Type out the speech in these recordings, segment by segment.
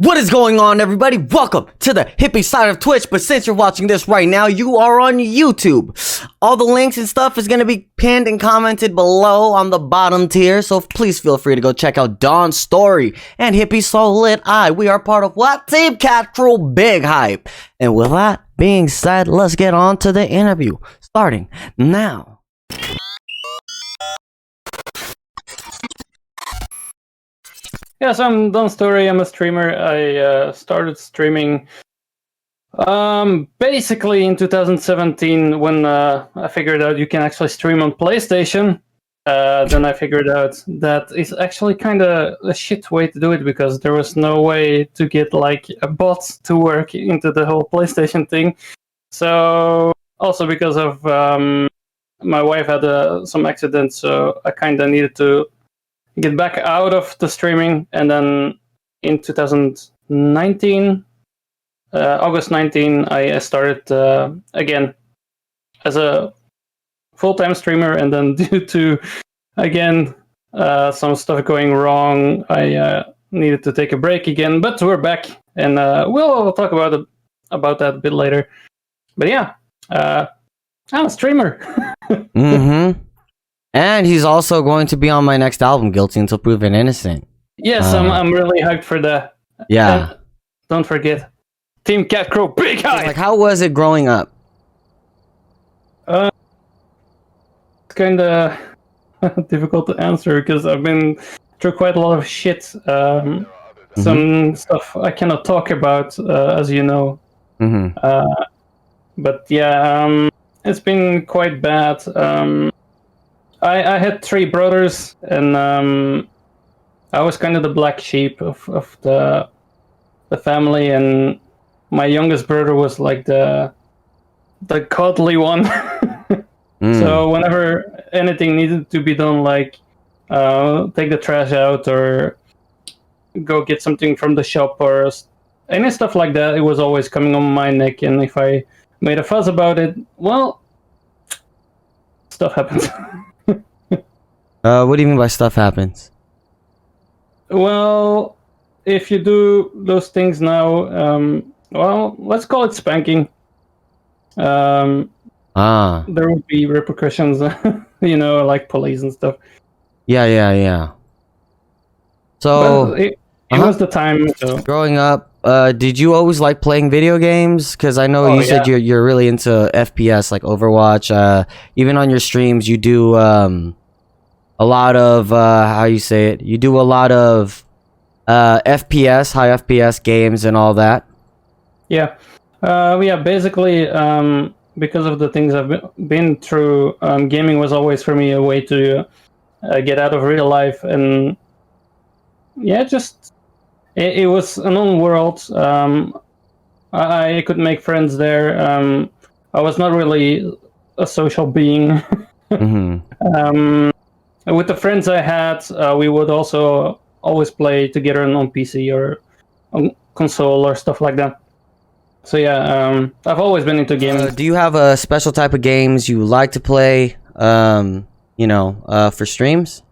What is going on, everybody? Welcome to the hippie side of Twitch, but since you're watching this right now, you are on YouTube. All the links and stuff is going to be pinned and commented below on the bottom tier, so please feel free to go check out Donest03ry and HippieSoLit. We are part of what? Team Cat Crew Big Hype. And with that being said, let's get on to the interview, starting now. Yes, I'm Donest03ry. I'm a streamer. I started streaming basically in 2017 when I figured out you can actually stream on PlayStation. Then I figured out that it's actually kind of a shit way to do it because there was no way to get like a bot to work into the whole PlayStation thing. So also because of my wife had some accident, so I kind of needed to get back out of the streaming, and then in 2019, August 19, I started again as a full-time streamer, and then due to again some stuff going wrong, I needed to take a break again. But we're back, and we'll talk about that a bit later. But yeah, I'm a streamer. Mm-hmm. And he's also going to be on my next album, Guilty Until Proven Innocent. Yes, I'm really hyped for that. Yeah. And don't forget, Team Cat Crow Big Hype! Like, how was it growing up? It's kind of difficult to answer because I've been through quite a lot of shit. Some stuff I cannot talk about, as you know. But yeah, it's been quite bad. I had three brothers, and I was kind of the black sheep of the family, and my youngest brother was like the cuddly one. So whenever anything needed to be done, like take the trash out or go get something from the shop or any stuff like that, it was always coming on my neck, and if I made a fuss about it, well, stuff happens. What do you mean by stuff happens? Well, if you do those things now, well, let's call it spanking. There would be repercussions, you know, like police and stuff. Yeah. So but it was the time. So. Growing up, did you always like playing video games? Because I know you said you're really into FPS, like Overwatch. Even on your streams, you do a lot of how you say it. You do a lot of FPS, high FPS games, and all that. Yeah. Basically, because of the things I've been through, gaming was always for me a way to get out of real life, and yeah, just it was an own world. I could make friends there. I was not really a social being. With the friends I had, we would also always play together on PC or on console or stuff like that. So yeah, I've always been into gaming. Do you have a special type of games you like to play, for streams?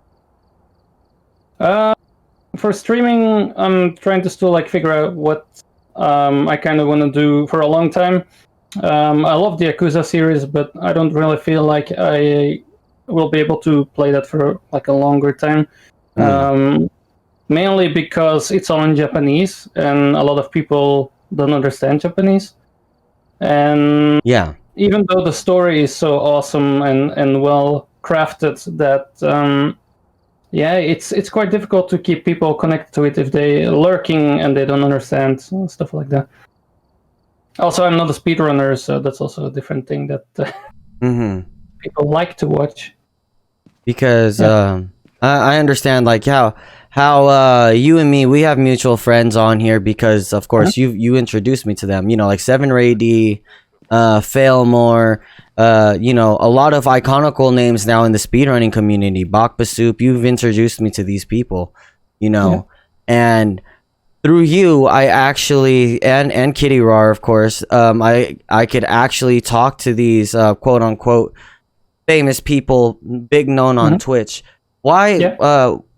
For streaming, I'm trying to still like figure out what I kind of want to do for a long time. I love the Yakuza series, but I don't really feel like I will be able to play that for like a longer time. Mainly because it's all in Japanese, and a lot of people don't understand Japanese. And yeah, even though the story is so awesome and well crafted, that it's quite difficult to keep people connected to it if they're lurking and they don't understand stuff like that. Also, I'm not a speedrunner, so that's also a different thing that people like to watch. Because I understand like how you and me, we have mutual friends on here because of course you introduced me to them, you know, like 7ray, Failmore, a lot of iconical names now in the speedrunning community. Bakbasoup, you've introduced me to these people, and through you I actually and Kitty Rar, of course, I could actually talk to these quote unquote famous people, big known on Twitch. Why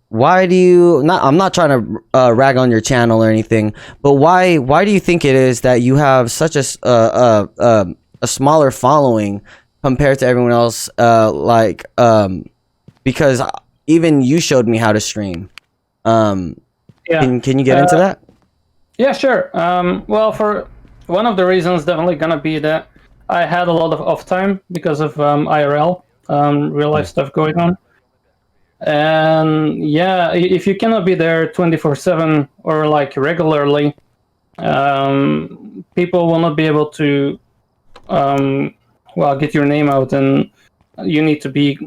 why do you not? I'm not trying to rag on your channel or anything, but why do you think it is that you have such a smaller following compared to everyone else? Because even you showed me how to stream. Can you get into that? Yeah, sure. Well, for one of the reasons, definitely gonna be that I had a lot of off time because of IRL, real life stuff going on. And yeah, if you cannot be there 24/7 or like regularly, people will not be able to get your name out, and you need to be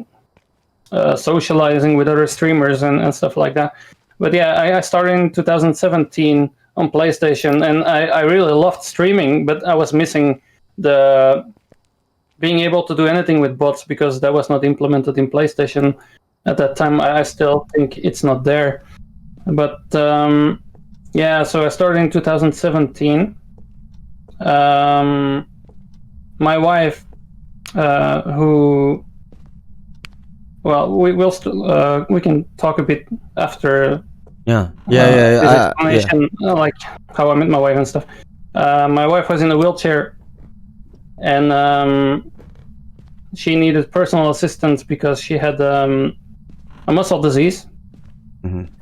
socializing with other streamers and stuff like that. But yeah, I started in 2017 on PlayStation, and I really loved streaming, but I was missing the being able to do anything with bots because that was not implemented in PlayStation at that time. I still think it's not there. But yeah, so I started in 2017. My wife, who, well, we can talk a bit after. This explanation, like how I met my wife and stuff. My wife was in a wheelchair, and she needed personal assistance because she had a muscle disease,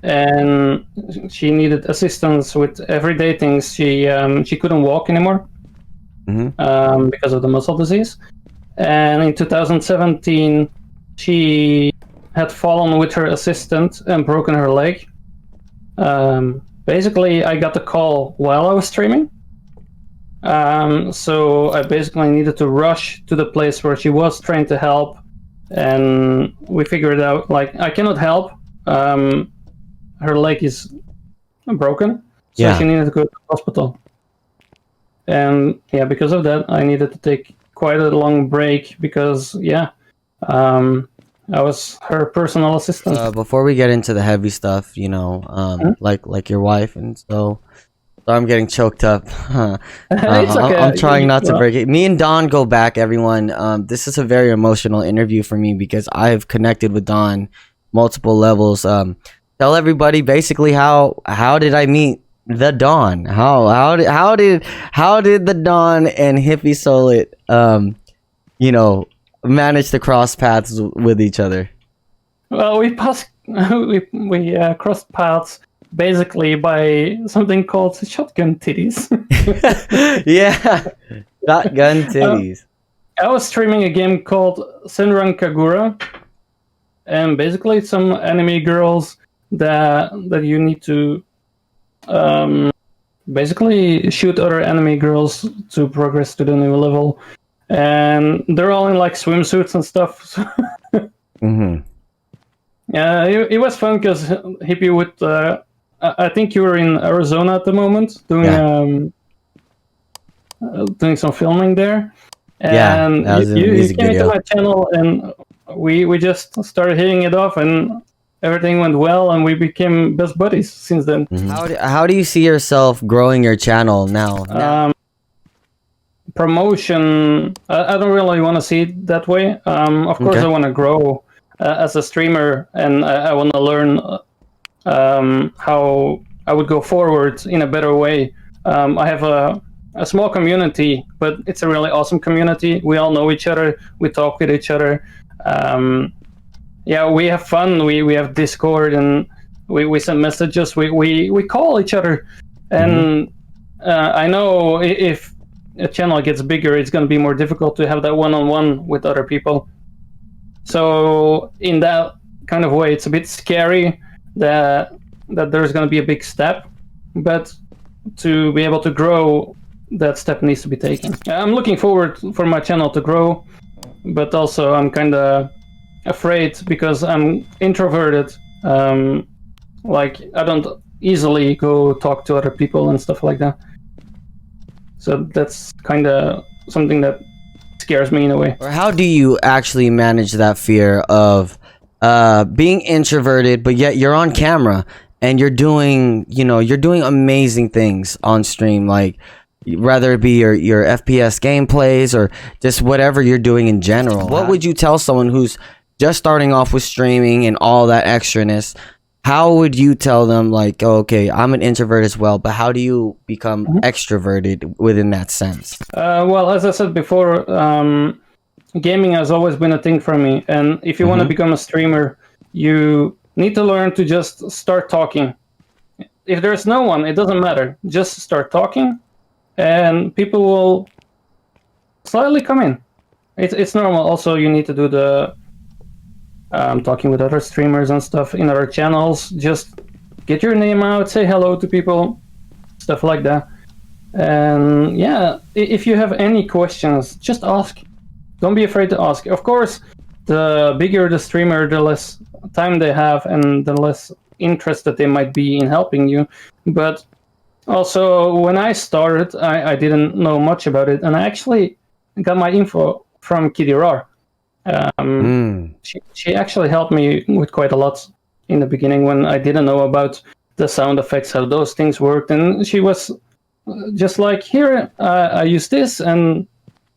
and she needed assistance with everyday things. She couldn't walk anymore because of the muscle disease. And in 2017, she had fallen with her assistant and broken her leg. Basically, I got the call while I was streaming. So I basically needed to rush to the place where she was trying to help, and we figured out, like, I cannot help. Her leg is broken, so she needed to go to the hospital. And yeah, because of that, I needed to take quite a long break because I was her personal assistant. Before we get into the heavy stuff, you know, like your wife, and so I'm getting choked up. It's okay. I'm trying not to break it. Me and Don go back, everyone. This is a very emotional interview for me because I've connected with Don multiple levels. Tell everybody basically how did I meet the Don? How did the Don and HippieSoLit manage to cross paths with each other? Well, we crossed paths basically by something called shotgun titties. Yeah, shotgun titties. I was streaming a game called Senran Kagura, and basically it's some anime girls that you need to basically shoot other anime girls to progress to the new level. And they're all in like swimsuits and stuff. Yeah, it was fun because Hippie would. I think you were in Arizona at the moment doing some filming there. And you came into my channel, and we just started hitting it off, and everything went well, and we became best buddies since then. How do you see yourself growing your channel now? Promotion, I don't really want to see it that way. Of course, I want to grow as a streamer, and I want to learn how I would go forward in a better way. I have a small community, but it's a really awesome community. We all know each other. We talk with each other. We have fun. We have Discord, and we send messages. We call each other, and I know if a channel gets bigger, it's going to be more difficult to have that one-on-one with other people. So in that kind of way, it's a bit scary that there's going to be a big step, but to be able to grow, that step needs to be taken. I'm looking forward for my channel to grow, but also I'm kind of afraid because I'm introverted. Like, I don't easily go talk to other people and stuff like that. So that's kind of something that scares me in a way. Or how do you actually manage that fear of being introverted, but yet you're on camera and you're doing amazing things on stream, like whether it be your FPS gameplays or just whatever you're doing in general? What would you tell someone who's just starting off with streaming and all that extraness, how would you tell them, like, oh, okay, I'm an introvert as well, but how do you become extroverted within that sense? Well, as I said before, gaming has always been a thing for me. And if you want to become a streamer, you need to learn to just start talking. If there's no one, it doesn't matter. Just start talking, and people will slightly come in. It's normal. Also, you need to do the talking with other streamers and stuff in other channels. Just get your name out, say hello to people, stuff like that. And yeah, if you have any questions, just ask. Don't be afraid to ask. Of course, the bigger the streamer, the less time they have and the less interested they might be in helping you. But also, when I started, I didn't know much about it, and I actually got my info from HippieSoLit. She actually helped me with quite a lot in the beginning when I didn't know about the sound effects, how those things worked, and she was just like, here, I use this, and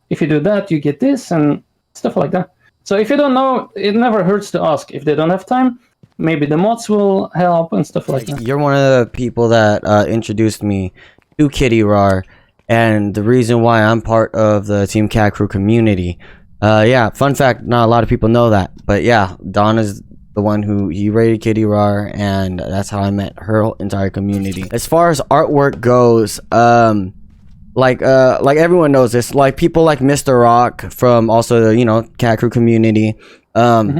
if you do that, you get this, and stuff like that. So if you don't know, it never hurts to ask. If they don't have time, maybe the mods will help and stuff like that. You're one of the people that introduced me to HippieSoLit, and the reason why I'm part of the Team Cat Crew community. Yeah, fun fact, not a lot of people know that, but yeah, Don is the one who he rated HippieSoLit, and that's how I met her entire community. As far as artwork goes, like everyone knows this, like people like Mr. Rock from also the, you know, Cat Crew community.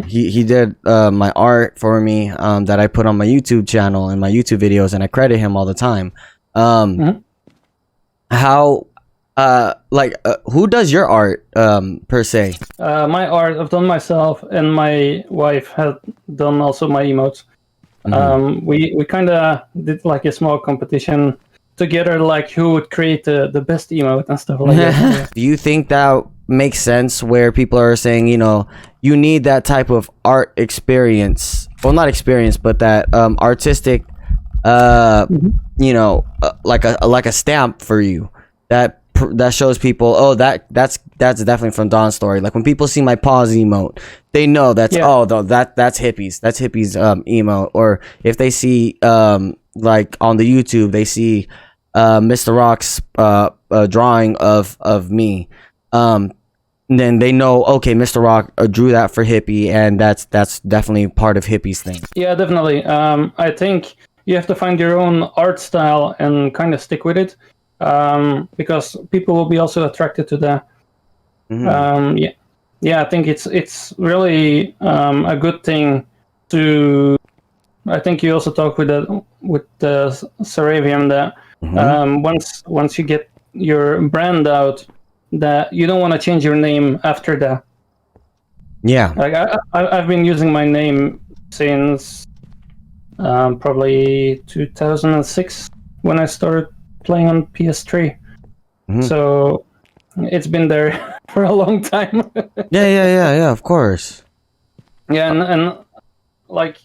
He did my art for me that I put on my YouTube channel and my YouTube videos, and I credit him all the time. How who does your art per se? My art I've done myself, and my wife had done also my emotes. We kind of did like a small competition together, like who would create the best emote and stuff like that. Do you think that makes sense, where people are saying, you know, you need that type of art experience, well, not experience, but that artistic you know, like a stamp for you that shows people, oh, that's definitely from Don's story. Like when people see my pause emote, they know that's that's Hippie's emote. Or if they see like on the YouTube, they see Mr. Rock's drawing of me, then they know, okay, Mr. Rock drew that for Hippie, and that's definitely part of Hippie's thing. Yeah, definitely. I think you have to find your own art style and kind of stick with it, because people will be also attracted to that. Yeah, I think it's really a good thing to. I think you also talk with the Saravian that once you get your brand out, that you don't want to change your name after that. Yeah, like I've been using my name since probably 2006 when I started playing on PS3. So it's been there for a long time. yeah, of course. Yeah, and like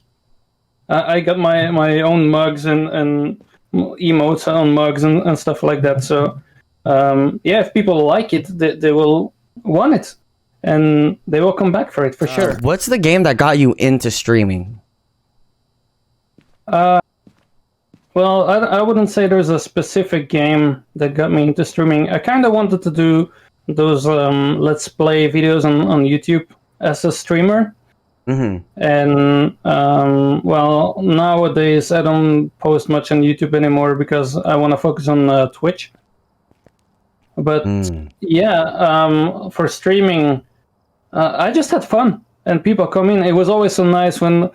I got my own mugs and emotes on mugs and stuff like that. So yeah, if people like it, they will want it, and they will come back for it for sure. What's the game that got you into streaming? Well, I wouldn't say there's a specific game that got me into streaming. I kind of wanted to do those let's play videos on YouTube as a streamer. And well, nowadays I don't post much on YouTube anymore because I want to focus on Twitch. But yeah, for streaming, I just had fun. And people come in. It was always so nice when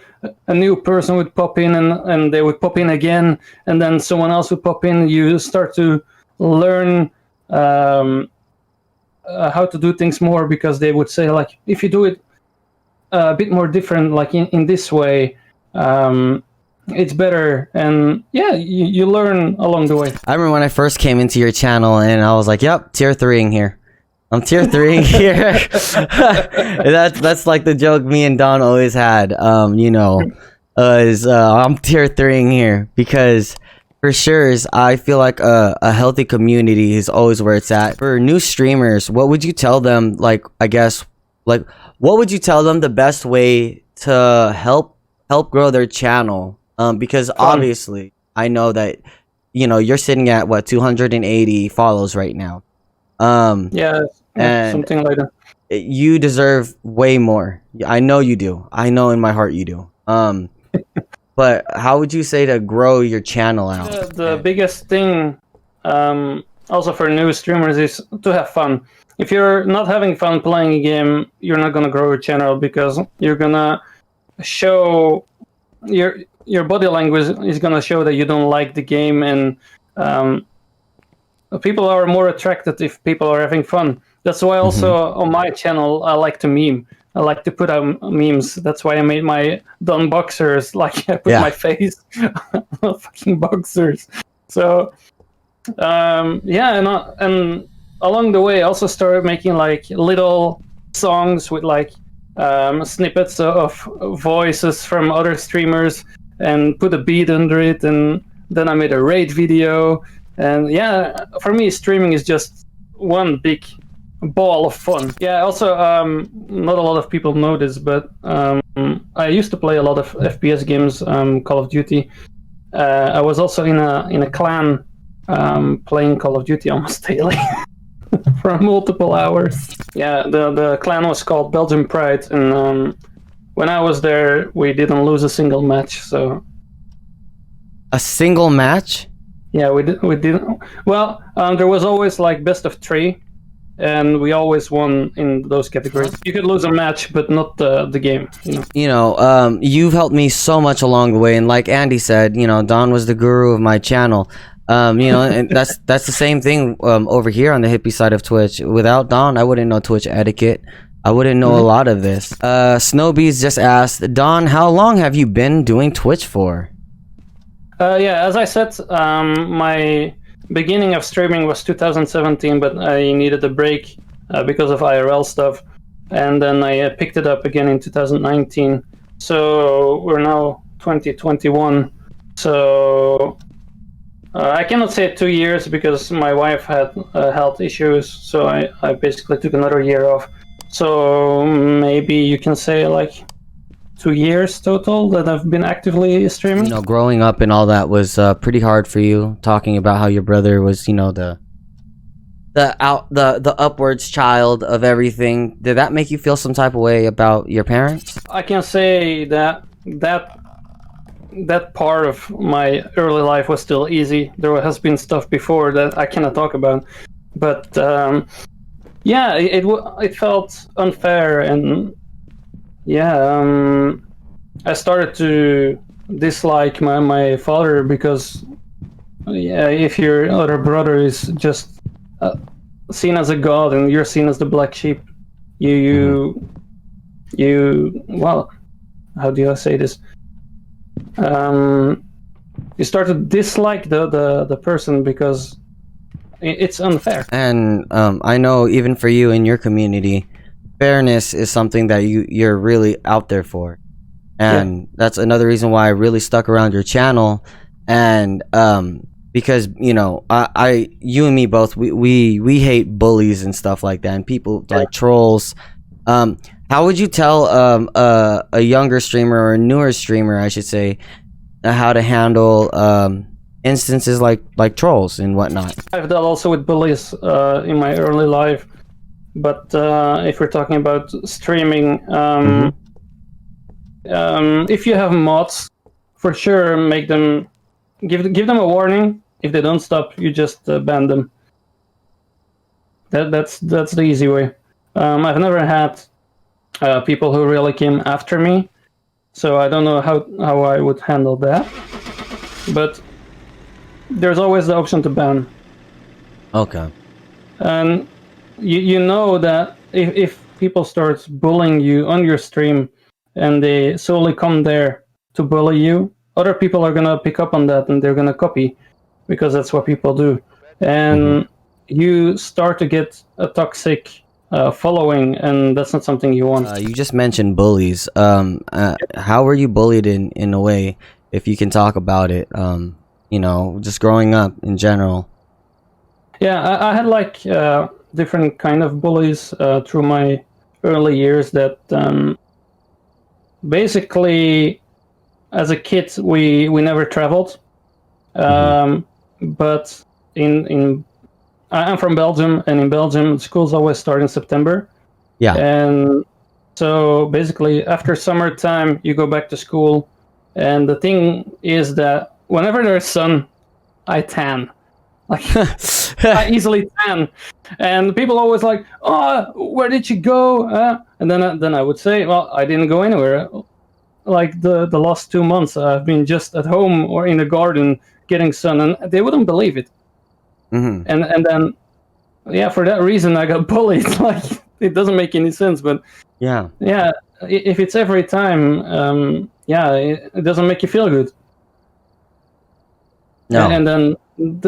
a new person would pop in, and they would pop in again, and then someone else would pop in. You start to learn how to do things more, because they would say, like, if you do it a bit more different, like in this way, it's better. And yeah, you learn along the way. I remember when I first came into your channel, and I was like, yep, tier 3ing here. I'm tier 3 here. that's like the joke me and Don always had. You know, is I'm tier 3ing here, because for sure I feel like a healthy community is always where it's at. For new streamers, what would you tell them? Like, I guess, like, what would you tell them the best way to help grow their channel Because Fun. obviously I know that you're sitting at what 280 follows right now. Yeah, And something like that. you deserve way more. I know you do. I know in my heart you do. But how would you say to grow your channel out? The biggest thing, also for new streamers, is to have fun. If you're not having fun playing a game, you're not gonna grow your channel, because you're gonna show your body language is gonna show that you don't like the game, and people are more attracted if people are having fun. That's why also on my channel I like to meme. I like to put out memes. That's why I made my Don boxers. Like I put my face on fucking boxers. So and along the way I also started making like little songs with like snippets of voices from other streamers and put a beat under it, and then I made a raid video. And yeah, for me streaming is just one big ball of fun. Yeah, also not a lot of people know this, but I used to play a lot of FPS games, Call of Duty. I was also in a clan playing Call of Duty almost daily for multiple hours. Yeah, the clan was called Belgium Pride, and when I was there, we didn't lose a single match. So a single match? Yeah, we didn't. Well, there was always like best of 3, and we always won in those categories. You could lose a match, but not the game. You've helped me so much along the way, and like Andy said, Don was the guru of my channel. And that's the same thing over here on the hippie side of Twitch. Without Don, I wouldn't know Twitch etiquette. I wouldn't know a lot of this. Snowbees just asked, Don, how long have you been doing Twitch for? Yeah, as I said, my beginning of streaming was 2017, but I needed a break because of IRL stuff, and then I picked it up again in 2019. So we're now 2021. So I cannot say 2 years because my wife had health issues, so I basically took another year off. So maybe you can say like 2 years total that I've been actively streaming. Growing up and all that was pretty hard for you. Talking about how your brother was, the upwards child of everything. Did that make you feel some type of way about your parents? I can say that part of my early life was still easy. There has been stuff before that I cannot talk about, but yeah, it felt unfair, and yeah, I started to dislike my father because yeah, if your other brother is just seen as a god and you're seen as the black sheep, you well, how do I say this? You start to dislike the person because it's unfair. And I know even for you in your community, fairness is something that you're really out there for, and that's another reason why I really stuck around your channel. And because you and me both, we hate bullies and stuff like that, and people like trolls. How would you tell a younger streamer, or a newer streamer I should say, how to handle instances like trolls and whatnot? I've dealt also with bullies in my early life, but if we're talking about streaming, if you have mods, for sure make them give them a warning. If they don't stop, you just ban them. That's the easy way. I've never had people who really came after me, so I don't know how I would handle that. But there's always the option to ban. Okay. And you know that if people start bullying you on your stream and they solely come there to bully you, other people are gonna pick up on that and they're gonna copy, because that's what people do. And you start to get a toxic following, and that's not something you want. You just mentioned bullies. How were you bullied in a way, if you can talk about it? Just growing up in general. Yeah, I had like different kind of bullies through my early years that basically as a kid, we never traveled. But I'm from Belgium, and in Belgium, schools always start in September. Yeah. And so basically, after summertime, you go back to school. And the thing is that whenever there's sun, I tan. Like, I easily tan. And people always like, oh, where did you go? And then I would say, well, I didn't go anywhere. Like the last 2 months, I've been just at home or in the garden getting sun, and they wouldn't believe it. And then, yeah, for that reason, I got bullied. Like, it doesn't make any sense, but Yeah. If it's every time, it doesn't make you feel good. No. And then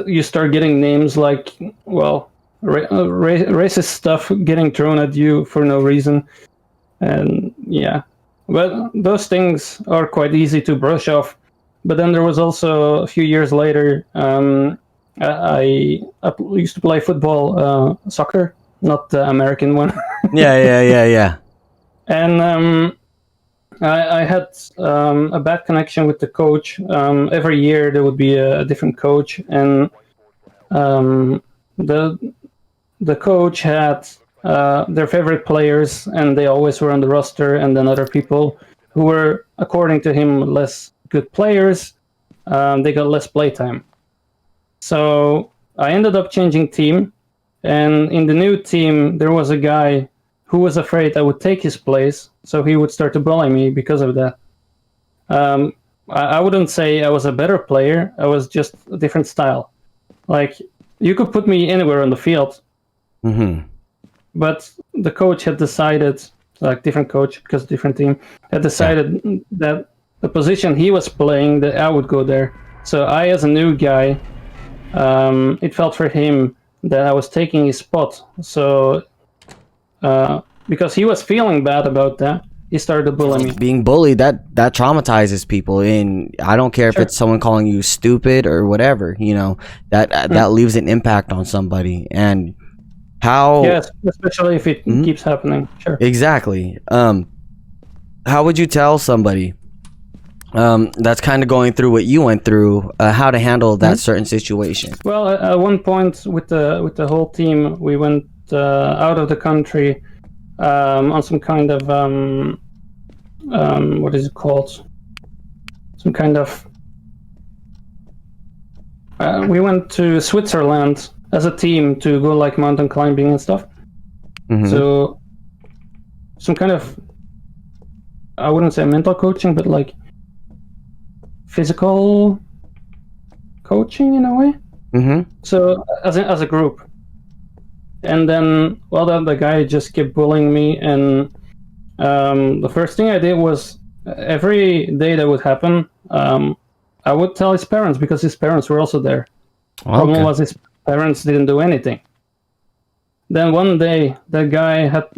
you start getting names like, well, racist stuff getting thrown at you for no reason, and yeah. But those things are quite easy to brush off. But then there was also a few years later, I used to play football, soccer, not the American one. Yeah. And I had a bad connection with the coach. Every year there would be a different coach, and the coach had their favorite players, and they always were on the roster, and then other people who were, according to him, less good players, they got less playtime. So I ended up changing team, and in the new team there was a guy who was afraid I would take his place, so he would start to bully me because of that. I wouldn't say I was a better player, I was just a different style. Like, you could put me anywhere on the field, but the coach had decided, like different coach, because different team, had decided that the position he was playing, that I would go there. So I, as a new guy, it felt for him that I was taking his spot. So because he was feeling bad about that, he started to bully me. Being bullied, that traumatizes people, and I don't care if it's someone calling you stupid or whatever, you know, that leaves an impact on somebody. And how... Yes, especially if it keeps happening. Sure. Exactly. How would you tell somebody that's kind of going through what you went through, how to handle that certain situation? Well, at one point with the whole team, we went out of the country on some kind of what is it called? Some kind of we went to Switzerland as a team to go like mountain climbing and stuff. So some kind of, I wouldn't say mental coaching, but like physical coaching in a way. So as a group. And then, well, then the guy just kept bullying me, and the first thing I did was, every day that would happen, I would tell his parents, because his parents were also there. Problem was his parents didn't do anything. Then one day, the guy had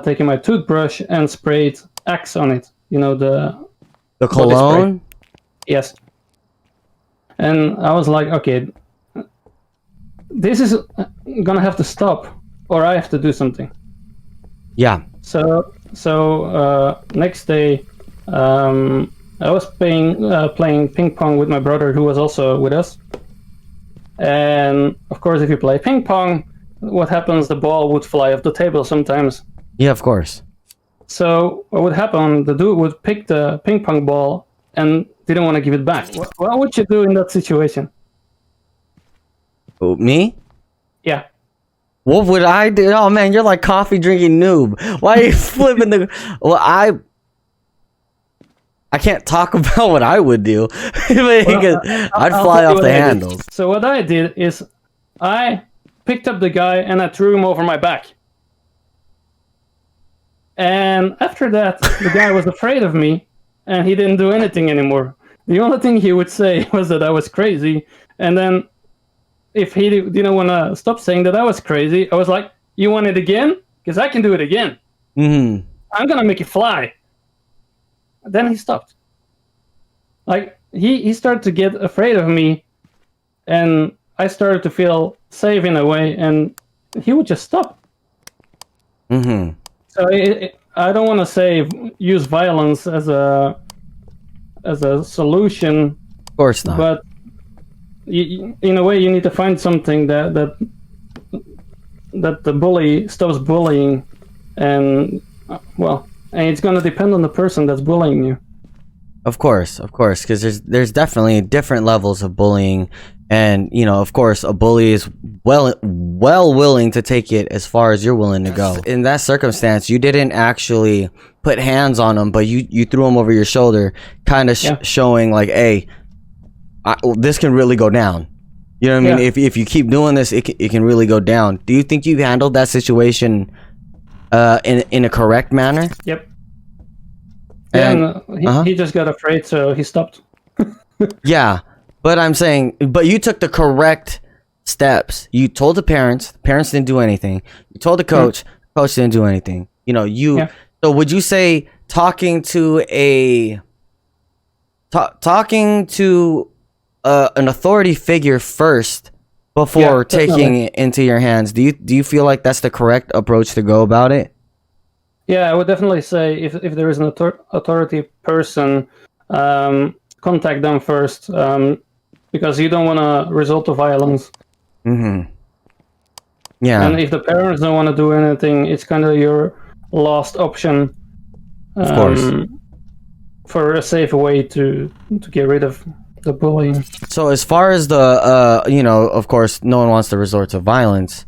taken my toothbrush and sprayed Axe on it. You know, the cologne? Yes. And I was like, okay, this is gonna have to stop, or I have to do something. Yeah. So next day, I was playing ping pong with my brother, who was also with us. And of course, if you play ping pong, what happens? The ball would fly off the table sometimes. Yeah, of course. So what would happen? The dude would pick the ping pong ball and didn't want to give it back. What would you do in that situation? Me? Yeah. What would I do? Oh man, you're like coffee drinking noob. Why are you flipping the... Well, I can't talk about what I would do. I'd fly off the handles. So what I did is I picked up the guy and I threw him over my back. And after that, the guy was afraid of me, and he didn't do anything anymore. The only thing he would say was that I was crazy. And then if he didn't want to stop saying that I was crazy, I was like, you want it again? Because I can do it again. I'm going to make it fly. Then he stopped. Like, he started to get afraid of me, and I started to feel safe in a way, and he would just stop. So I don't want to say use violence as a as a solution, Of course not. but in a way, you need to find something that the bully stops bullying, and and it's gonna depend on the person that's bullying you. Of course, because there's definitely different levels of bullying, and you know, of course, a bully is well willing to take it as far as you're willing to go. In that circumstance, you didn't actually put hands on him, but you threw him over your shoulder, kind of showing like, hey, this can really go down. You know what I mean? If you keep doing this, it can really go down. Do you think you handled that situation in a correct manner? Yep. And he just got afraid, so he stopped. Yeah, but I'm saying, but you took the correct steps. You told the parents didn't do anything. You told the coach didn't do anything. You know, so would you say talking to an authority figure first before taking it into your hands? Do you feel like that's the correct approach to go about it? Yeah, I would definitely say if there is an authority person, contact them first, because you don't want to resort to violence. Mm-hmm. Yeah. And if the parents don't want to do anything, it's kind of your last option. Of course. For a safe way to get rid of the bullying. So as far as the you know, of course, no one wants to resort to violence.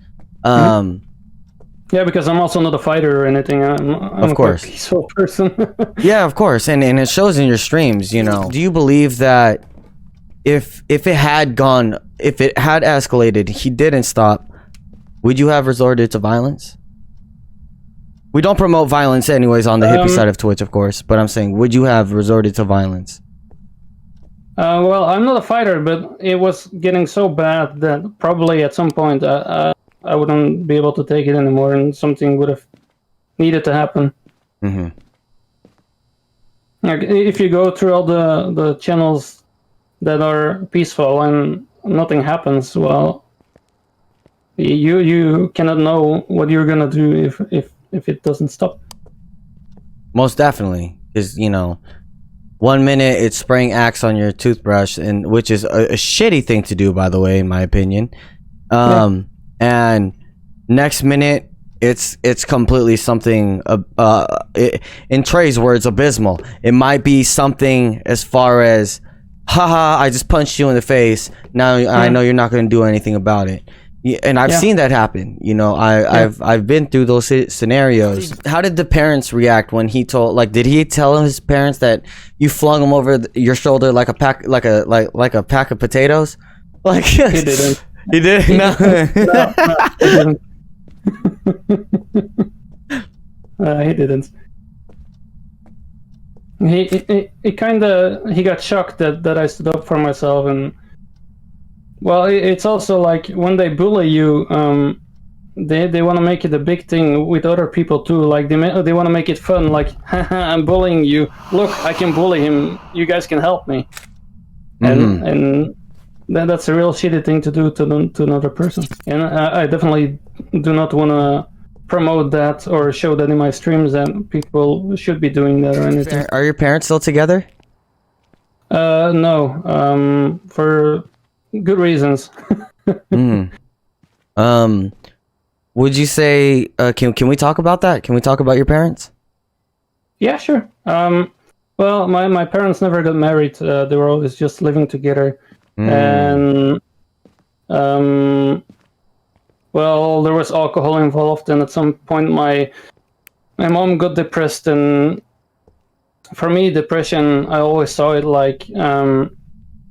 Yeah, because I'm also not a fighter or anything. I'm of course a peaceful person. Yeah, of course, and it shows in your streams. You know, do you believe that if it had escalated, he didn't stop, would you have resorted to violence? We don't promote violence anyways on the hippie side of Twitch, of course, but I'm saying, would you have resorted to violence? Well, I'm not a fighter, but it was getting so bad that probably at some point I wouldn't be able to take it anymore, and something would have needed to happen. Mm-hmm. Like, if you go through all the channels that are peaceful and nothing happens, well, you cannot know what you're gonna do if it doesn't stop. Most definitely, because you know, 1 minute it's spraying Axe on your toothbrush, and which is a shitty thing to do, by the way, in my opinion. And next minute it's completely something. In Trey's words, abysmal. It might be something as far as, haha, I just punched you in the face. Now I know you're not going to do anything about it. And I've seen that happen. You know, I've been through those scenarios. How did the parents react when he told? Like, did he tell his parents that you flung him over your shoulder like a pack of potatoes? Like, he didn't. He didn't. No, he didn't. He kind of got shocked that I stood up for myself, and well, it's also like when they bully you, they want to make it a big thing with other people too. Like they want to make it fun. Like, haha, I'm bullying you. Look, I can bully him. You guys can help me. And that's a real shitty thing to do to another person. And I definitely do not want to promote that or show that in my streams that people should be doing that or anything. Are your parents still together? No. For good reasons. Would you say can we talk about that? Can we talk about your parents? Yeah, sure. Well, my parents never got married. They were always just living together. And well, there was alcohol involved, and at some point my mom got depressed. And for me, depression, I always saw it like you're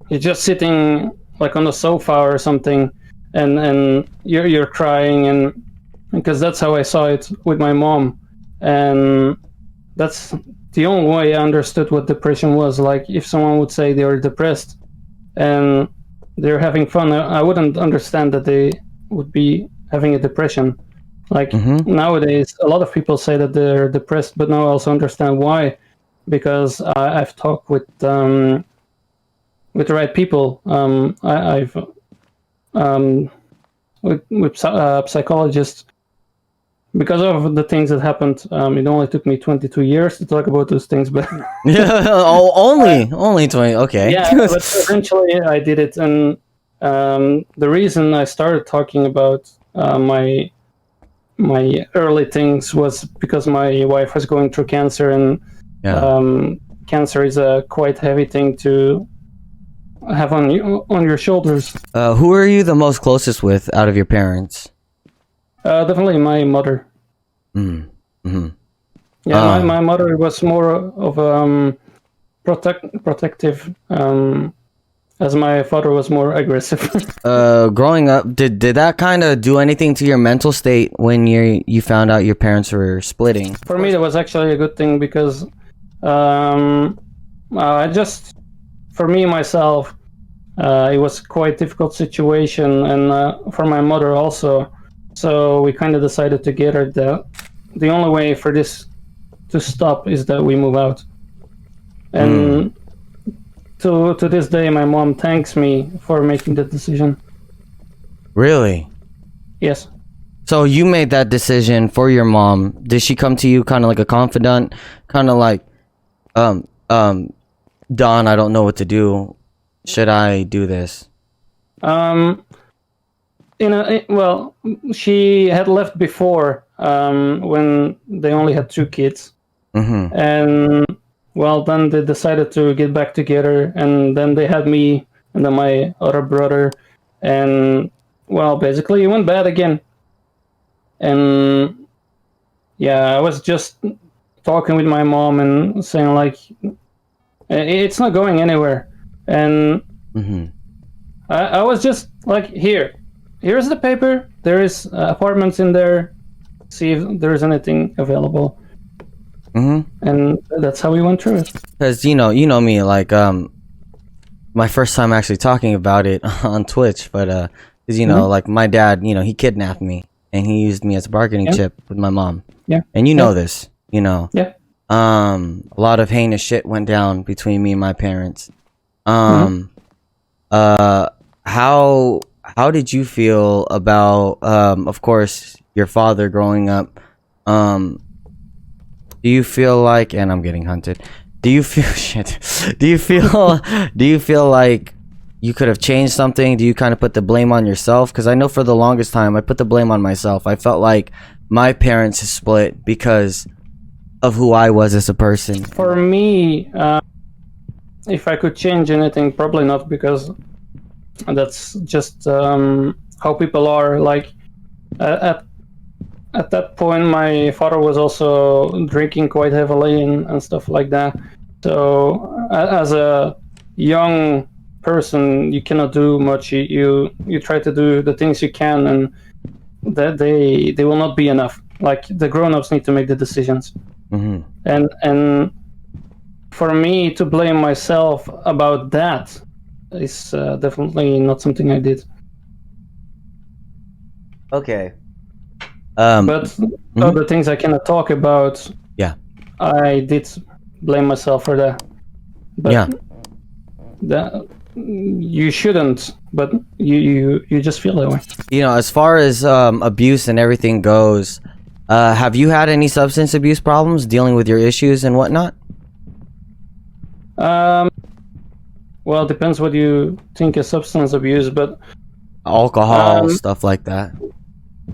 just sitting like on the sofa or something, and you're crying, and because that's how I saw it with my mom, and that's the only way I understood what depression was. Like, if someone would say they were depressed and they're having fun, I wouldn't understand that they would be having a depression. Like, nowadays, a lot of people say that they're depressed, but now I also understand why, because I've talked with the right people. I've with psychologists, because of the things that happened, it only took me 22 years to talk about those things, but Yeah. Only 20. Okay. yeah, but eventually I did it. And the reason I started talking about my early things was because my wife was going through cancer, and Yeah. cancer is a quite heavy thing to have on your shoulders. Who are you the most closest with out of your parents? Definitely my mother. Mm-hmm. Yeah, my mother was more of protective, as my father was more aggressive. Growing up, did that kind of do anything to your mental state when you found out your parents were splitting? For me, that was actually a good thing, because I just, for me myself, it was quite difficult situation, and for my mother also. So we kind of decided together that the only way for this to stop is that we move out. And to this day, my mom thanks me for making that decision. Really? Yes. So you made that decision for your mom. Did she come to you kind of like a confidant, kind of like, Don, I don't know what to do. Should I do this? Well, she had left before, when they only had 2 kids, and well, then they decided to get back together, and then they had me and then my other brother, and well, basically it went bad again. And yeah, I was just talking with my mom and saying like, it's not going anywhere, and I was just like, here's the paper, there is apartments in there, see if there's anything available. And that's how we went through it. Because you know me, like my first time actually talking about it on Twitch, but because like my dad, he kidnapped me and he used me as a bargaining chip with my mom. Yeah. And you know this, Yeah. a lot of heinous shit went down between me and my parents. How did you feel about of course your father growing up? Do you feel like, and I'm getting hunted, do you feel do you feel like you could have changed something? Do you kind of put the blame on yourself? Because I know for the longest time I put the blame on myself. I felt like my parents split because of who I was as a person. For me, if I could change anything, probably not, because that's just how people are. Like at that point, my father was also drinking quite heavily and stuff like that. So as a young person, you cannot do much. You try to do the things you can, and that they will not be enough. Like, the grown-ups need to make the decisions. And for me to blame myself about that is definitely not something I did. Okay. But other things I cannot talk about. Yeah. I did blame myself for that. But yeah. That you shouldn't, but you just feel that way. As far as abuse and everything goes, have you had any substance abuse problems dealing with your issues and whatnot? Well, it depends what you think is substance abuse, but alcohol, stuff like that.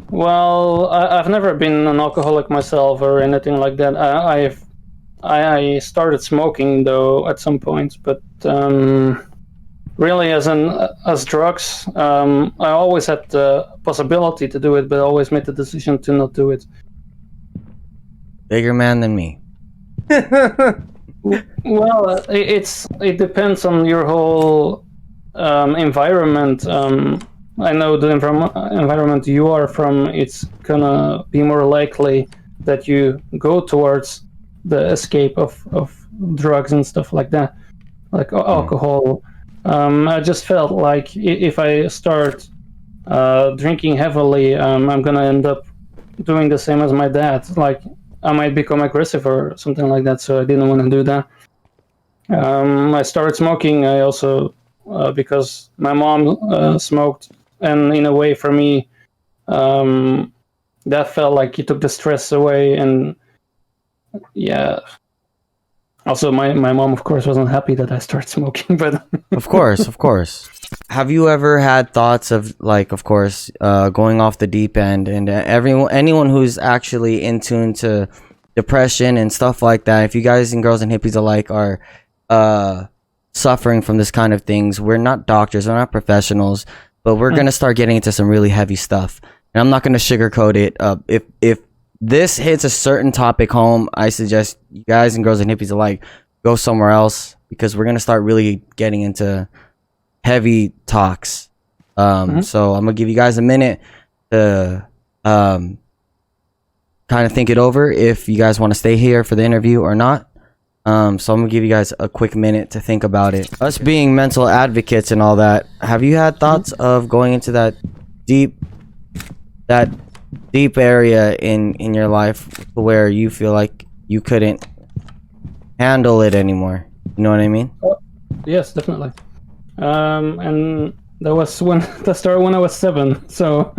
Well, I've never been an alcoholic myself or anything like that. I started smoking though at some point, but really as drugs, I always had the possibility to do it, but I always made the decision to not do it. Bigger man than me. Well, it depends on your whole environment. I know the environment you are from, it's gonna be more likely that you go towards the escape of drugs and stuff like that, like alcohol. I just felt like if I start drinking heavily, I'm gonna end up doing the same as my dad. Like, I might become aggressive or something like that, so I didn't want to do that. I started smoking. I also, because my mom smoked, and in a way for me, that felt like it took the stress away. And yeah, also my mom, of course, wasn't happy that I started smoking, but Of course, of course. Have you ever had thoughts of, like, of course, going off the deep end, and anyone who's actually in tune to depression and stuff like that, if you guys and girls and hippies alike are suffering from this kind of things, we're not doctors, we're not professionals, but we're gonna start getting into some really heavy stuff, and I'm not gonna sugarcoat it. If this hits a certain topic home, I suggest you guys and girls and hippies alike go somewhere else, because we're gonna start really getting into heavy talks. So I'm gonna give you guys a minute to kind of think it over, if you guys want to stay here for the interview or not. So I'm gonna give you guys a quick minute to think about it. Us being mental advocates and all that, have you had thoughts of going into that deep area in your life where you feel like you couldn't handle it anymore? You know what I mean? yes, definitely. And that was that started when I was 7. So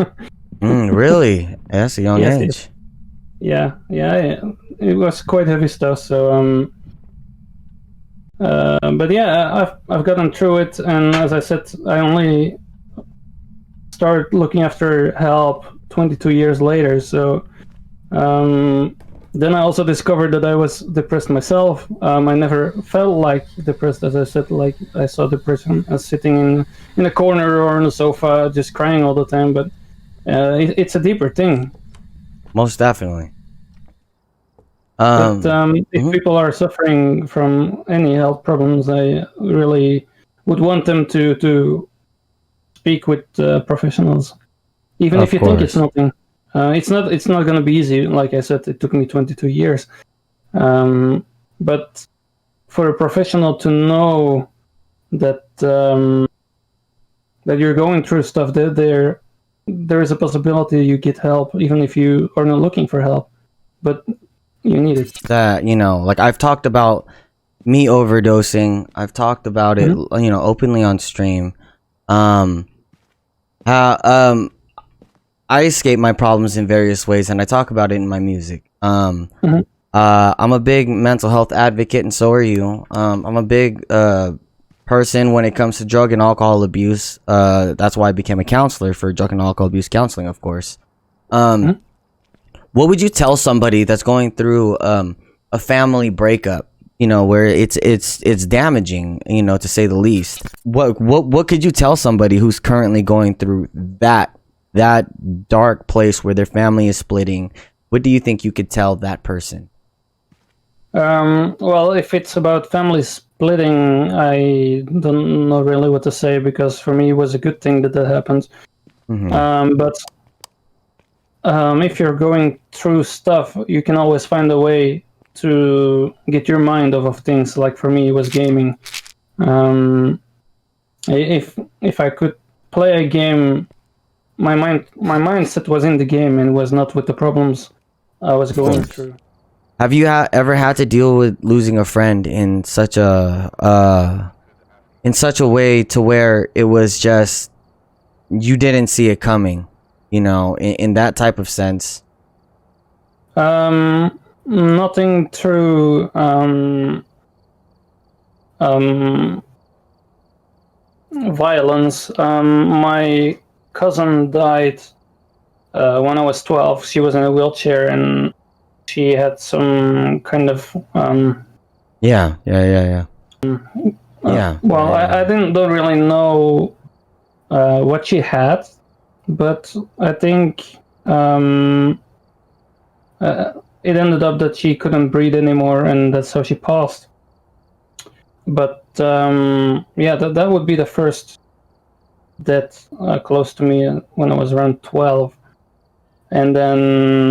Really? That's a young Yes, age. yeah, it was quite heavy stuff. So but yeah, I've gotten through it, and as I said, I only started looking after help 22 years later. So then I also discovered that I was depressed myself. I never felt like depressed, as I said. Like, I saw depression as sitting in a corner or on a sofa, just crying all the time. But it's a deeper thing. Most definitely. But if people are suffering from any health problems, I really would want them to speak with professionals, even Of if you think it's course. nothing. It's not going to be easy. Like I said, it took me 22 years. But for a professional to know that that you're going through stuff, that there is a possibility you get help, even if you are not looking for help, but you need it. That, like, I've talked about me overdosing. I've talked about it, openly on stream. How I escape my problems in various ways, and I talk about it in my music. I'm a big mental health advocate, and so are you. I'm a big person when it comes to drug and alcohol abuse. That's why I became a counselor for drug and alcohol abuse counseling, of course. What would you tell somebody that's going through a family breakup, where it's damaging, to say the least? What could you tell somebody who's currently going through that dark place where their family is splitting? What do you think you could tell that person? Well, if it's about family splitting, I don't know really what to say, because for me it was a good thing that happened. But if you're going through stuff, you can always find a way to get your mind off of things. Like for me, it was gaming. If I could play a game, my mindset was in the game and was not with the problems I was going through. Have you ever had to deal with losing a friend in such a way to where it was just, you didn't see it coming, in that type of sense? Nothing through violence. My cousin died when I was 12. She was in a wheelchair, and she had some kind of Yeah. well, I don't really know what she had, but I think it ended up that she couldn't breathe anymore, and that's how she passed. But yeah, that would be the first death close to me when I was around 12. And then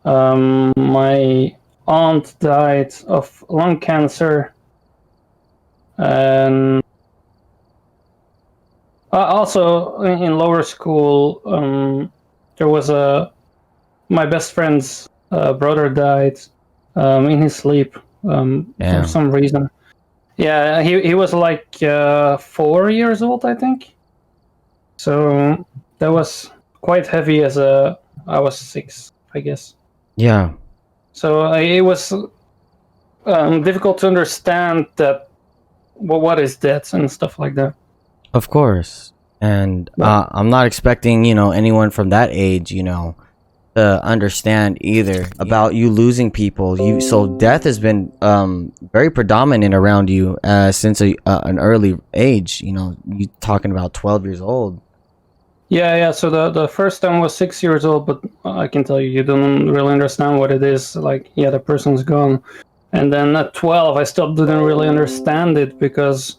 my aunt died of lung cancer, and also in lower school there was my best friend's brother died in his sleep for some reason. Yeah, he was like 4 years old, I think. So that was quite heavy as a I was 6, I guess. Yeah. So it was difficult to understand that. Well, what is that and stuff like that. Of course. And But I'm not expecting, anyone from that age, to understand either about you losing people. So death has been very predominant around you since an early age. You talking about 12 years old. yeah. So the first time was 6 years old, but I can tell you don't really understand what it is. Like, yeah, the person's gone. And then at 12, I still didn't really understand it because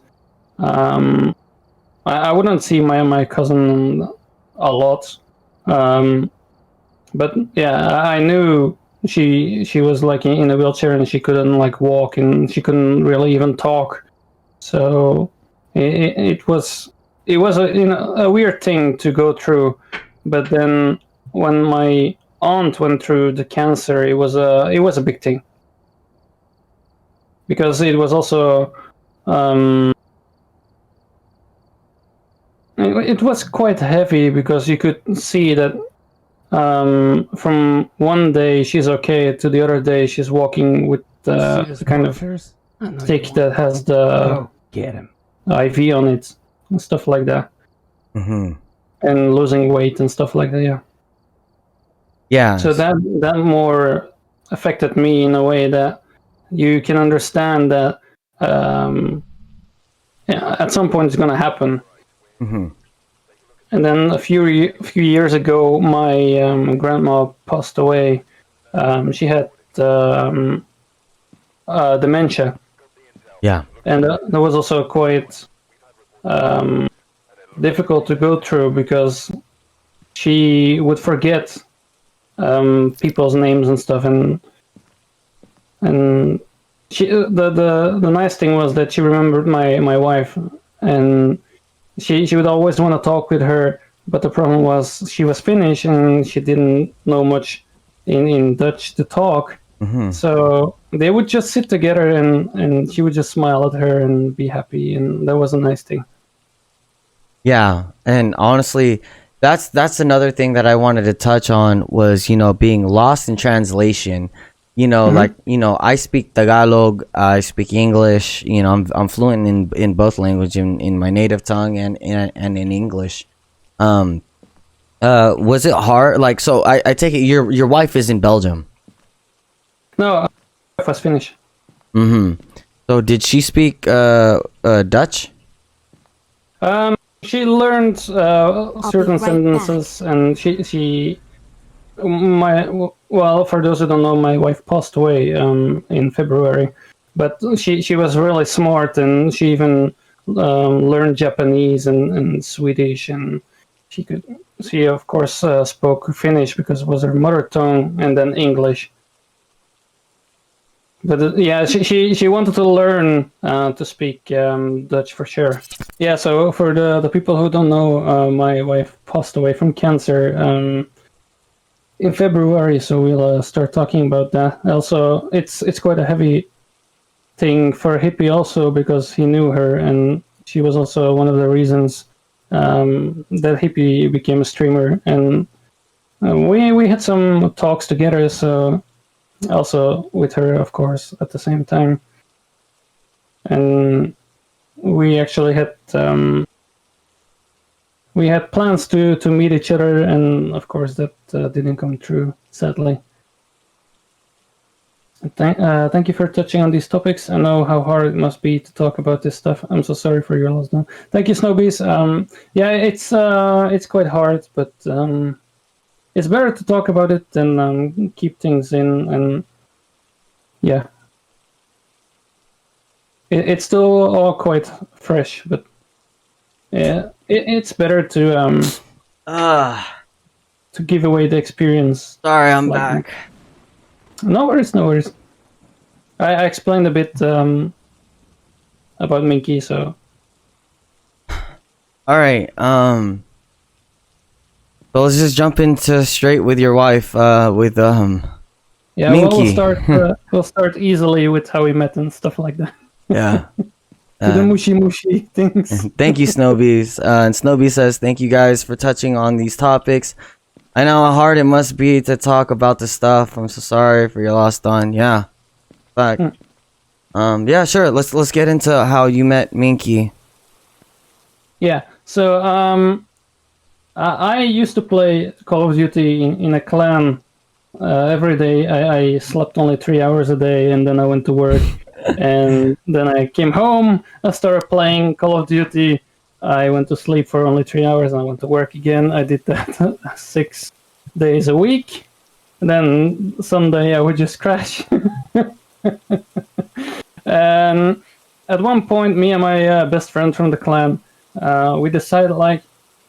I wouldn't see my cousin a lot. But yeah, I knew she was like in a wheelchair and she couldn't like walk and she couldn't really even talk. So it was a weird thing to go through. But then when my aunt went through the cancer, it was a big thing because it was also it was quite heavy because you could see that from one day she's okay to the other day she's walking with the kind of stick that has the Get him. IV on it and stuff like that, Mm-hmm. and losing weight and stuff like that. Yeah. Yeah. So that more affected me in a way that you can understand that yeah, at some point it's gonna happen. Mm-hmm. And then a few years ago, my grandma passed away. She had dementia. Yeah. And that was also quite difficult to go through because she would forget people's names and stuff, and she the nice thing was that she remembered my wife, and she would always want to talk with her, but the problem was she was Finnish and she didn't know much in Dutch to talk. Mm-hmm. So they would just sit together and she would just smile at her and be happy, and that was a nice thing. Yeah, and honestly, that's another thing that I wanted to touch on was, being lost in translation. Like, I speak Tagalog, I speak English, I'm fluent in both language, in my native tongue and in English. Was it hard? Like, so I take it your wife is in Belgium. No, I was Finnish. Mm-hmm. So did she speak Dutch? She learned certain sentences, and well, for those who don't know, my wife passed away in February, but she was really smart, and she even learned Japanese and Swedish, and she of course spoke Finnish because it was her mother tongue, and then English. But yeah, she wanted to learn to speak Dutch for sure. Yeah, so for the people who don't know, my wife passed away from cancer in February, so we'll start talking about that. Also, it's quite a heavy thing for Hippie also because he knew her, and she was also one of the reasons that Hippie became a streamer, and we had some talks together, so also with her, of course, at the same time. And we actually had plans to meet each other, and of course that didn't come true, sadly. Thank you for touching on these topics. I know how hard it must be to talk about this stuff. I'm so sorry for your loss. Though. Thank you, Snowbees. Yeah, it's quite hard, but it's better to talk about it than keep things in, and yeah, it's still all quite fresh, but yeah, it's better to give away the experience. Sorry, I'm back. No worries, no worries. I explained a bit about Minkki, so. All right. So let's just jump into straight with your wife. With Yeah, Minkki. We'll start easily with how we met and stuff like that. Yeah. The mushy things. Thank you, Snowbees. And Snowbee says, thank you guys for touching on these topics. I know how hard it must be to talk about this stuff. I'm so sorry for your loss, Don. Yeah. Fact. Yeah, sure. Let's get into how you met Minkki. Yeah. So I used to play Call of Duty in a clan every day. I slept only 3 hours a day, and then I went to work. And then I came home. I started playing Call of Duty. I went to sleep for only 3 hours, and I went to work again. I did that 6 days a week. And then Sunday I would just crash. And at one point, me and my best friend from the clan, we decided, like,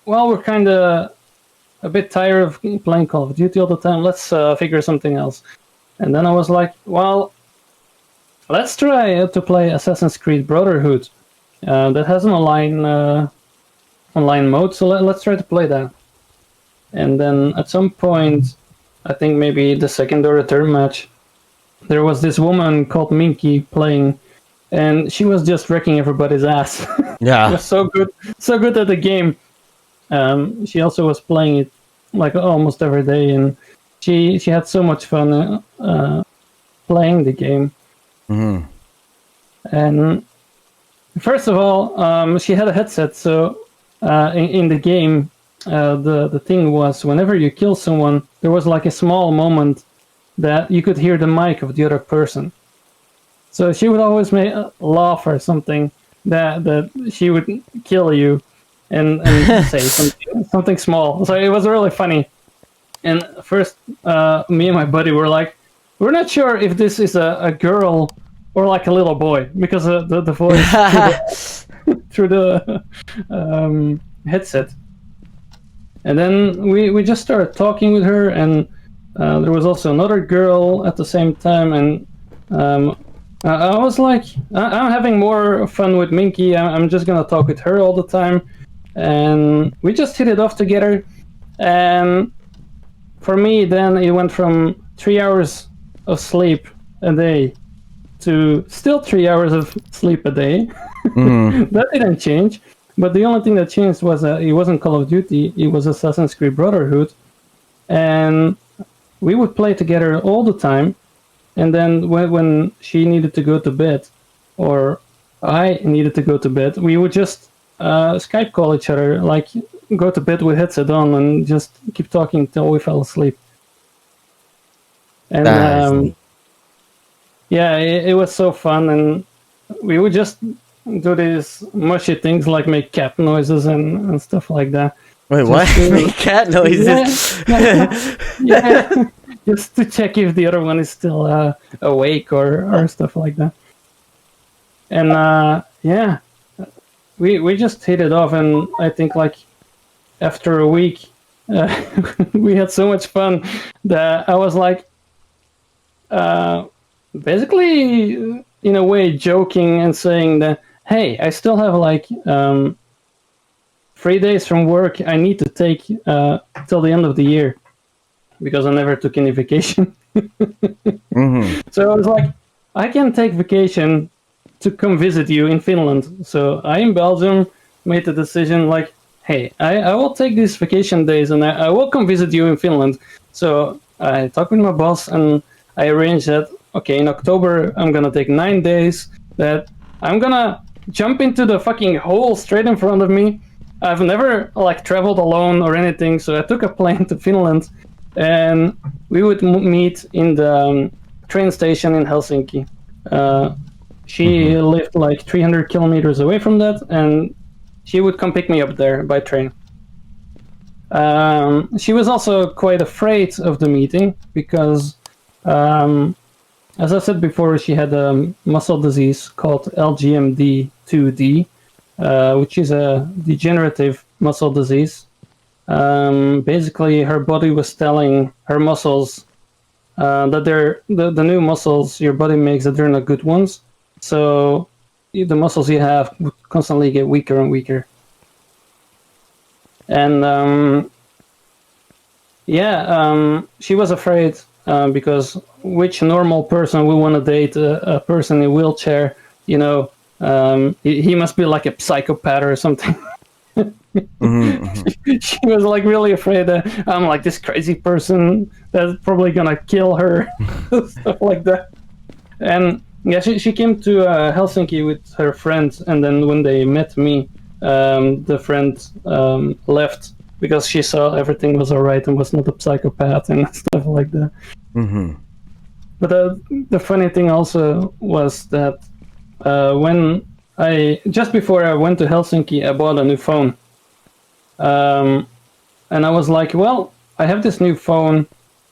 well, we're kind of a bit tired of playing Call of Duty all the time. Let's figure something else. And then I was like, well, let's try to play Assassin's Creed Brotherhood. That has an online mode, so let's try to play that. And then at some point, I think maybe the second or the third match, there was this woman called Minkki playing, and she was just wrecking everybody's ass. Yeah. She was so good at the game. She also was playing it like almost every day, and she had so much fun playing the game. Mm-hmm. And first of all, she had a headset, so in the game, the thing was, whenever you kill someone, there was like a small moment that you could hear the mic of the other person. So she would always make laugh or something that she would kill you and say something small. So it was really funny. And first, me and my buddy were like, we're not sure if this is a girl or like a little boy, because the voice through the headset. And then we just started talking with her, and there was also another girl at the same time, and I was like, I'm having more fun with Minkki. I'm just gonna talk with her all the time, and we just hit it off together. And for me, then it went from 3 hours of sleep a day to still 3 hours of sleep a day. Mm-hmm. That didn't change. But the only thing that changed was it wasn't Call of Duty, it was Assassin's Creed Brotherhood. And we would play together all the time. And then when she needed to go to bed, or I needed to go to bed, we would just Skype call each other, like go to bed with headset on and just keep talking till we fell asleep. And yeah, it was so fun. And we would just do these mushy things like make cat noises and stuff like that. Wait, what? Make cat noises? Yeah. Just to check if the other one is still awake or stuff like that. And yeah, we just hit it off, and I think like after a week, we had so much fun that I was like, basically in a way joking and saying that, hey, I still have like 3 days from work I need to take till the end of the year, because I never took any vacation. Mm-hmm. So I was like, I can take vacation to come visit you in Finland. So I, in Belgium, made the decision like, hey, I will take these vacation days and I will come visit you in Finland. So I talked with my boss and I arranged that, okay, in October, I'm going to take 9 days, that I'm going to jump into the fucking hole straight in front of me. I've never like traveled alone or anything. So I took a plane to Finland, and we would meet in the train station in Helsinki. She lived like 300 kilometers away from that, and she would come pick me up there by train. She was also quite afraid of the meeting because, as I said before, she had a muscle disease called LGMD2D, which is a degenerative muscle disease. Basically, her body was telling her muscles that they're the new muscles your body makes, that they're not good ones. So the muscles you have would constantly get weaker and weaker. And she was afraid because which normal person would want to date a person in a wheelchair? You know, he must be like a psychopath or something. She was like really afraid that I'm like this crazy person that's probably gonna kill her, stuff like that. And yeah, she came to Helsinki with her friends, and then when they met me, the friend left because she saw everything was alright and was not a psychopath and stuff like that. But the funny thing also was that when just before I went to Helsinki, I bought a new phone. And I was like, well, I have this new phone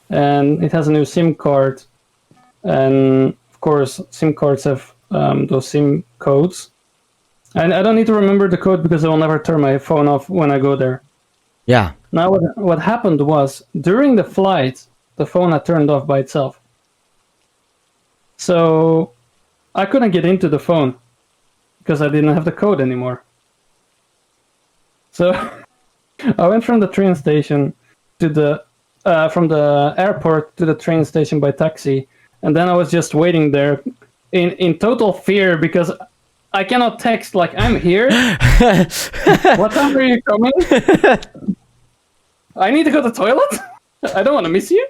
and it has a new SIM card. And of course, SIM cards have those SIM codes. And I don't need to remember the code because I will never turn my phone off when I go there. Yeah. Now, what happened was, during the flight, the phone had turned off by itself. So I couldn't get into the phone because I didn't have the code anymore. So I went from the train station to from the airport to the train station by taxi, and then I was just waiting there in total fear because I cannot text like I'm here. What time are you coming? I need to go to the toilet. I don't want to miss you.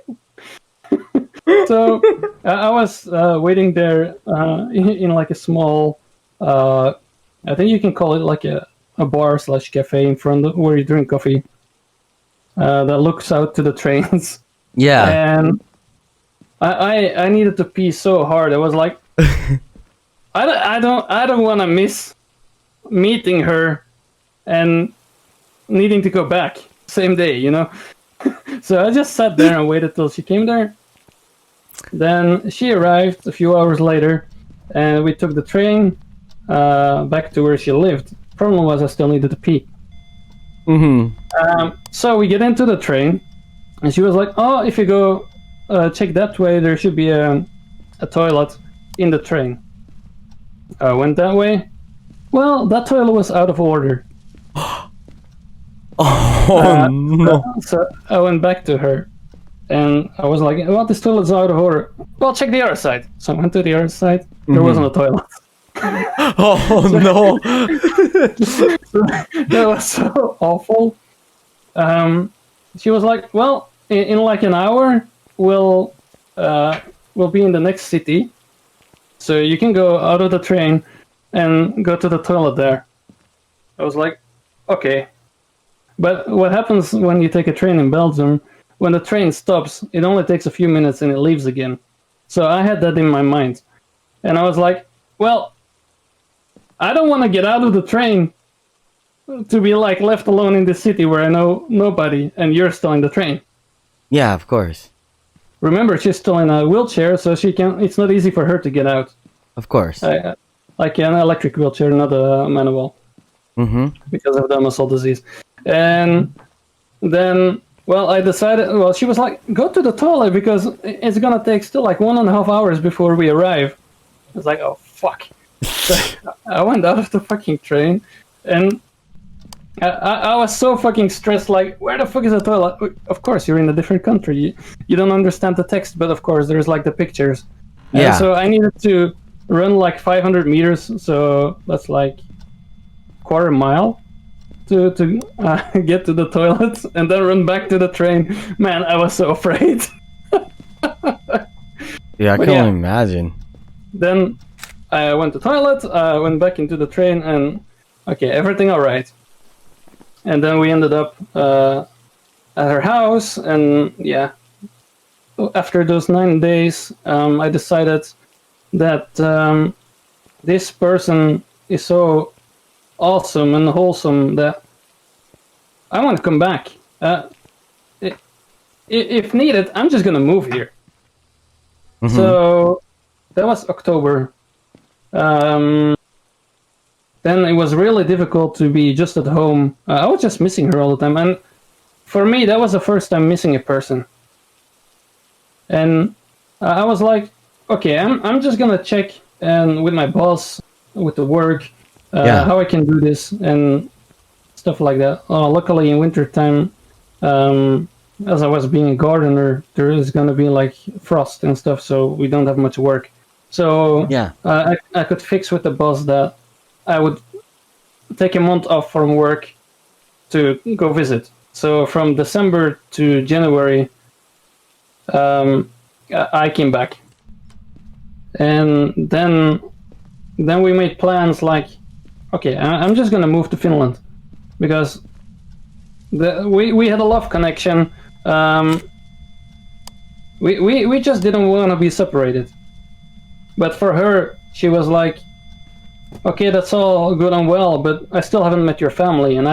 So I was waiting there in like a small, I think you can call it like a bar / cafe in front of where you drink coffee that looks out to the trains. Yeah. And I needed to pee so hard. I was like, I don't want to miss meeting her and needing to go back same day, you know. So I just sat there and waited till she came there. Then she arrived a few hours later, and we took the train back to where she lived. Problem was I still needed to pee. So we get into the train, and she was like, "Oh, if you go check that way, there should be a toilet in the train." I went that way. Well, that toilet was out of order. No. So I went back to her, and I was like, "Well, this toilet's out of order. Well, check the other side." So I went to the other side. There wasn't a toilet. Oh no. That was so awful. She was like, "Well, in like an hour, we'll be in the next city, so you can go out of the train and go to the toilet there." I was like, "Okay." But what happens when you take a train in Belgium, when the train stops, it only takes a few minutes and it leaves again. So I had that in my mind. And I was like, well, I don't want to get out of the train to be like left alone in the city where I know nobody and you're still in the train. Yeah, of course. Remember, she's still in a wheelchair, so it's not easy for her to get out. Of course. Like an electric wheelchair, not a manual. Because of the muscle disease. And then, well, I decided, well, she was like, go to the toilet because it's going to take still like 1.5 hours before we arrive. I was like, oh, fuck. So I went out of the fucking train and I was so fucking stressed, like, where the fuck is the toilet? Of course, you're in a different country. You don't understand the text, but of course, there's like the pictures. Yeah. And so I needed to run like 500 meters, so that's like quarter mile to get to the toilet and then run back to the train. Man, I was so afraid. Yeah, I can only imagine. Then I went to the toilet, went back into the train, and okay, everything all right. And then we ended up at her house, and yeah, after those 9 days, I decided that this person is so awesome and wholesome that I want to come back. If needed, I'm just gonna move here. So that was October. Then it was really difficult to be just at home. I was just missing her all the time, and for me, that was the first time missing a person. And I was like, okay, I'm just gonna check and with my boss, with the work, how I can do this and stuff like that. Luckily, in wintertime, as I was being a gardener, there is gonna be like frost and stuff, so we don't have much work. So I could fix with the boss that I would take a month off from work to go visit. So from December to January, I came back, and then we made plans like, okay, I'm just gonna move to Finland because we had a love connection. We just didn't want to be separated. But for her, she was like, okay, that's all good and well, but I still haven't met your family, and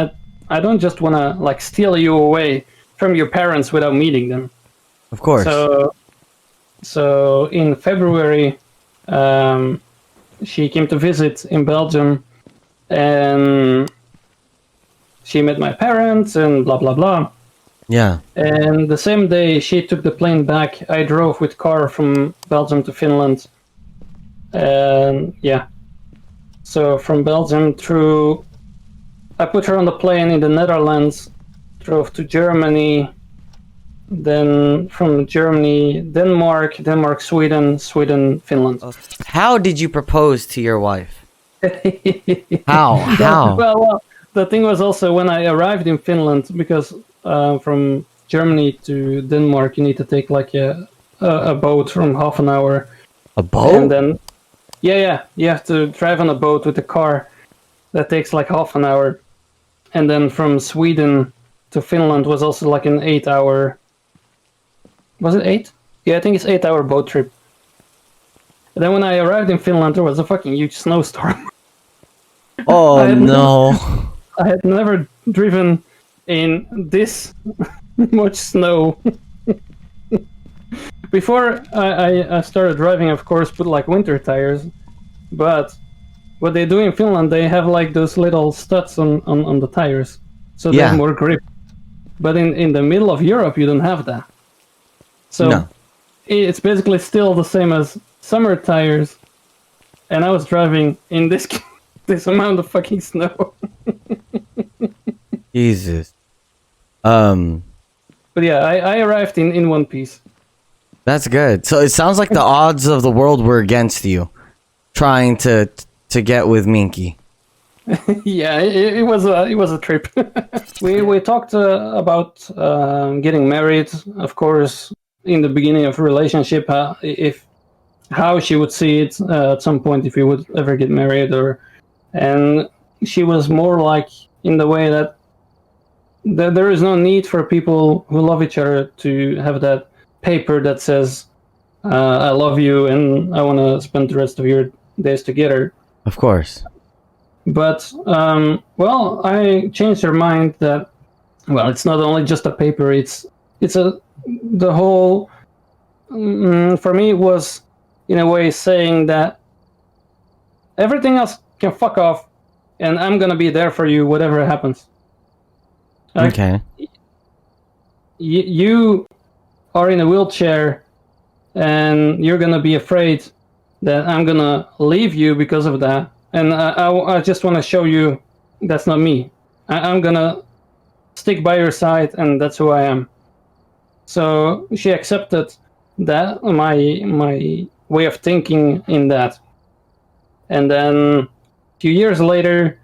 I don't just want to like steal you away from your parents without meeting them. Of course. So in February, she came to visit in Belgium, and she met my parents and blah blah blah. Yeah. And the same day she took the plane back, I drove with car from Belgium to Finland. And yeah. So from Belgium through, I put her on the plane in the Netherlands, drove to Germany, then from Germany, Denmark, Sweden, Finland. How did you propose to your wife? How? Well, the thing was also when I arrived in Finland, because from Germany to Denmark, you need to take like a boat from half an hour. A boat? And then, yeah, you have to drive on a boat with a car. That takes like half an hour. And then from Sweden to Finland was also like an 8-hour. Was it 8? Yeah, I think it's 8-hour boat trip. And then when I arrived in Finland, there was a fucking huge snowstorm. Oh no! I had never driven in this much snow. Before I started driving, of course, put like winter tires, but what they do in Finland, they have like those little studs on the tires, so they have more grip. But in the middle of Europe, you don't have that. So it's basically still the same as summer tires, and I was driving in this this amount of fucking snow. Jesus. But yeah, I arrived in one piece. That's good. So it sounds like the odds of the world were against you, trying to get with Minkki. Yeah, it was a trip. we talked about getting married, of course, in the beginning of a relationship. How she would see it at some point if we would ever get married, and she was more like in the way that there is no need for people who love each other to have that paper that says I love you and I want to spend the rest of your days together. Of course. But well, I changed her mind that, well, it's not only just a paper, it's the whole for me it was in a way saying that everything else can fuck off and I'm gonna be there for you whatever happens. Like, okay. You are in a wheelchair and you're gonna be afraid that I'm gonna leave you because of that, and I just want to show you that's not me. I'm gonna stick by your side, and that's who I am. So she accepted that my way of thinking in that, and then a few years later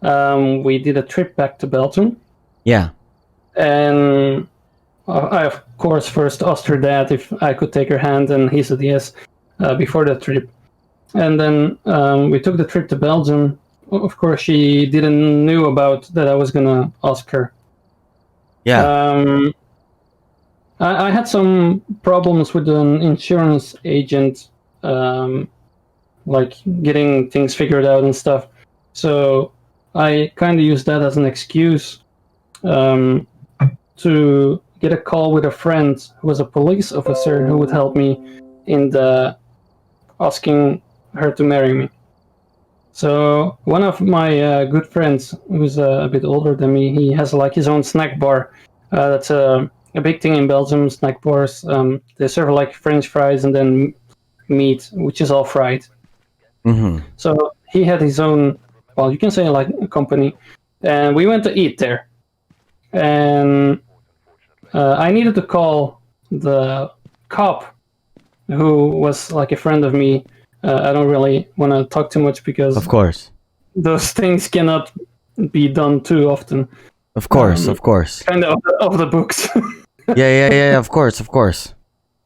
we did a trip back to Belgium. Yeah. And I, of course, first asked her dad if I could take her hand, and he said yes before the trip. And then we took the trip to Belgium. Of course, she didn't knew about that I was going to ask her. Yeah. I had some problems with an insurance agent, like getting things figured out and stuff. So I kind of used that as an excuse to get a call with a friend who was a police officer who would help me in the asking her to marry me. So one of my good friends, who's a bit older than me, he has like his own snack bar. That's a big thing in Belgium, snack bars. They serve like French fries and then meat, which is all fried. Mm-hmm. So he had his own, well, you can say like a company, and we went to eat there. And I needed to call the cop, who was like a friend of me. I don't really want to talk too much because, of course, those things cannot be done too often. Of course, of course. Kind of the books. Yeah, of course.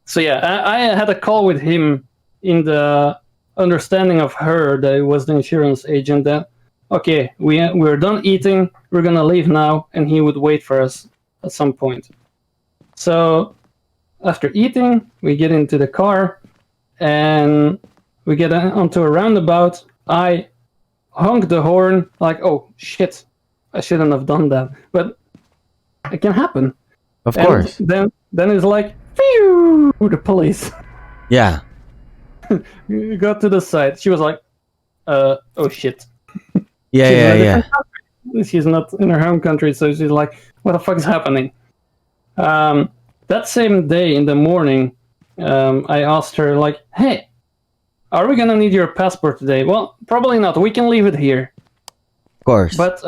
So yeah, I had a call with him in the understanding of her that it was the insurance agent that, okay, we're done eating, we're gonna leave now, and he would wait for us at some point. So after eating, we get into the car, and we get onto a roundabout. I honk the horn, like, oh shit, I shouldn't have done that, but it can happen. Of course. And then it's like, phew, the police. Yeah. Got to the side. She was like, oh shit. Yeah. She's not in her home country, so she's like, what the fuck is happening? That same day in the morning, I asked her, like, hey, are we gonna need your passport today? Well, probably not. We can leave it here. Of course. But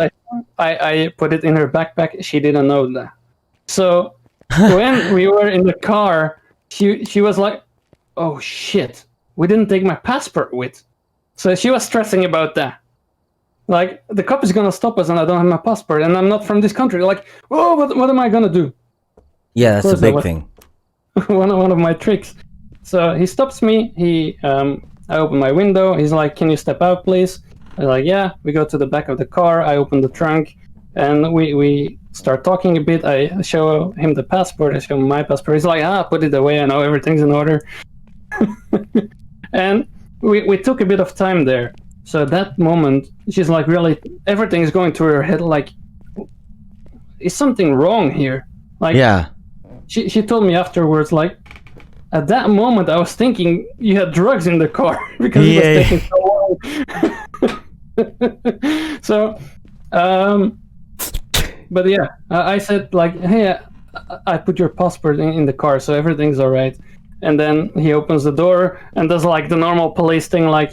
I put it in her backpack. She didn't know that. So when we were in the car, she was like, oh shit, we didn't take my passport with. So she was stressing about that. Like, the cop is gonna stop us and I don't have my passport and I'm not from this country. Like, oh, what am I gonna do? Yeah, that's a big thing. one of my tricks. So he stops me. I open my window. He's like, can you step out, please? I'm like, yeah. We go to the back of the car. I open the trunk and we start talking a bit. I show him the passport. I show him my passport. He's like, put it away. I know everything's in order. And we took a bit of time there. So at that moment, she's like, really, everything is going through her head. Like, is something wrong here? Like, yeah. She told me afterwards, like, at that moment, I was thinking you had drugs in the car because it was taking so long. But yeah, I said, like, hey, I put your passport in the car, so everything's all right. And then he opens the door and does, like, the normal police thing, like,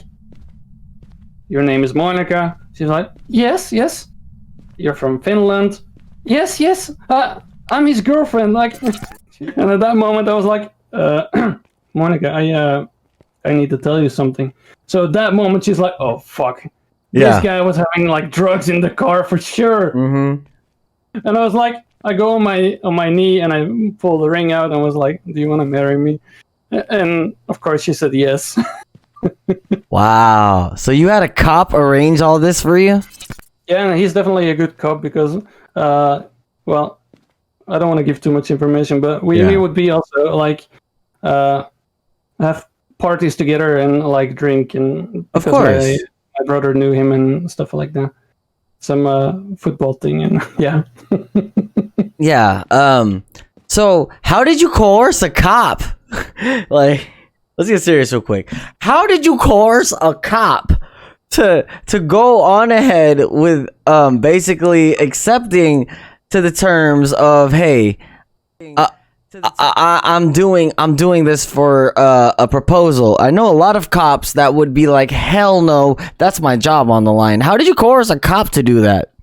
your name is Monica? She's like, yes. You're from Finland? Yes. I'm his girlfriend. Like, and at that moment, I was like, Monica, I need to tell you something. So at that moment, she's like, oh, fuck. Yeah. This guy was having, like, drugs in the car for sure. Mm-hmm. And I was like, I go on my knee and I pull the ring out and was like, do you want to marry me? And, of course, she said yes. Wow. So you had a cop arrange all this for you? Yeah, and he's definitely a good cop because, well, I don't want to give too much information, but we would be also, like, have parties together and, like, drink. And of course. My brother knew him and stuff like that. Some football thing, and yeah. Yeah. So how did you coerce a cop? Like, let's get serious real quick. How did you coerce a cop to go on ahead with basically accepting to the terms of, hey, I'm doing this for a proposal? I know a lot of cops that would be like, hell no, that's my job on the line. How did you coerce a cop to do that?